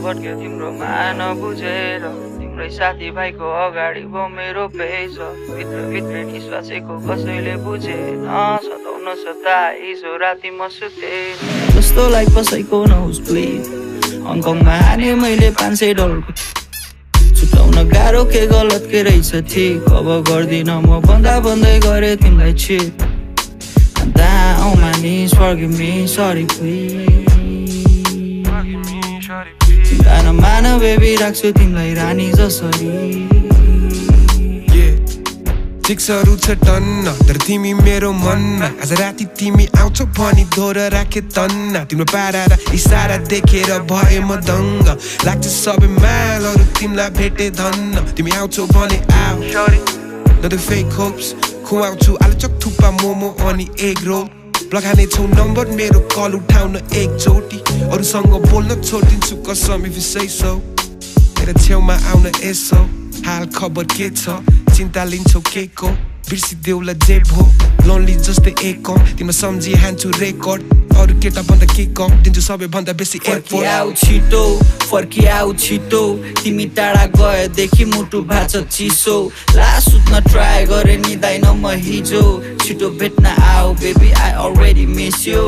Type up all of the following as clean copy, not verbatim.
भट्क्यो तिम्रो मान बुझेर तिम्रै साथीभाइको अगाडि भो मेरो पेज भित्र निश्वासेको कसैले बुझेन सताउन सता हिजो राति म सुते जस्तोलाई कसैको नहोस् प्लिज हङकङमा हाने मैले $500 छुटाउन गाह्रो के गलत के रहेछ ठिक अब गर्दिन म भन्दै गरे तिमीलाई छिट Down on my knees, forgive me, sorry please तिमीलाई नमान बेबी राख्छु तिमीलाई रानी जसरी चिक्सहरू छ टन्न तर तिमी मेरो मनमा आज राति तिमी आउँछौ भनी दोहोरा राखे तन्न तिम्रो पारा र इसारा देखेर भए म दङ्ग लाग्छ सबै मालहरू तिमीलाई भेटे धन्न तिमी आउँछौ भने आऊ No the fake hopes खुवाउँछु आलुचक थुक्पा मोमो अनि एग रोल लगाने छौ नम्बर मेरो कल उठाउन एकचोटि अरूसँग बोल्न छोडिदिन्छु कसम if you say so मेरो छेउमा आउन यसो हाल खबर के छ चिन्ता लिन्छौ के को बिर्सिदेऊला जे भो लोन्ली जस्तै एक तिम्रो सम्झी हान्छु रेकर्ड अरू केटा भन्दा के कम दिन्छु सबैभन्दा बेसी एफोर्ट फर्किआउ छिटो तिमी टाढा गएदेखि मुटु भाछ चिसो लास सुत्न ट्राई गरे निदाइन म हिजो छिटो भेट्न आऊ baby I already miss you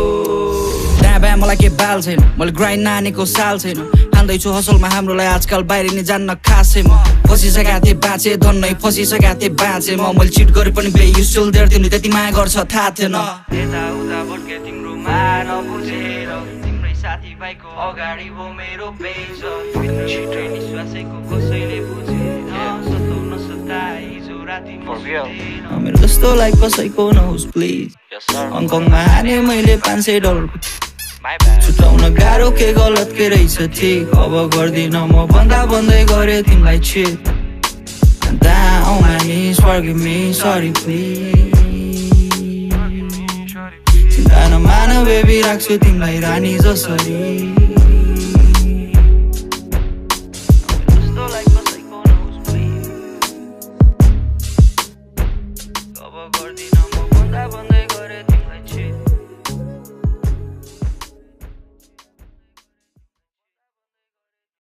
त्यहाँ मलाई के बाल छैन मैले ग्राइन्ड नानेको साल छैन खाँदैछु हसलमा हाम्रोलाई आजकल बाहिर नि जान्न खासै म फसिसकेका थिएँ बाँचे धन्नै फसिसकेका थिएँ बाँचे मैले चिट गरे पनि बे यु स्टिल देयर तिमीले त्यति माया गर्छ थाहा थिएन यताउता भट्के तिम्रो मान बुझेर तिम्रै साथीभाइको अगाडि भो मेरो पेज छिटै निश्वासेको कसैले बुझेन सताउन सता हिजो राति मेरो जस्तोलाई कसैको नहोस् प्लिज हङकङमा हाने मैले $500 छुटाउन गाह्रो के गलत के रहेछ ठिक अब गर्दिन म भन्दै गरे तिमीलाई छिट Down on my knees, forgive me, sorry please तिमीलाई नमान बेबी राख्छु तिमीलाई रानी जसरी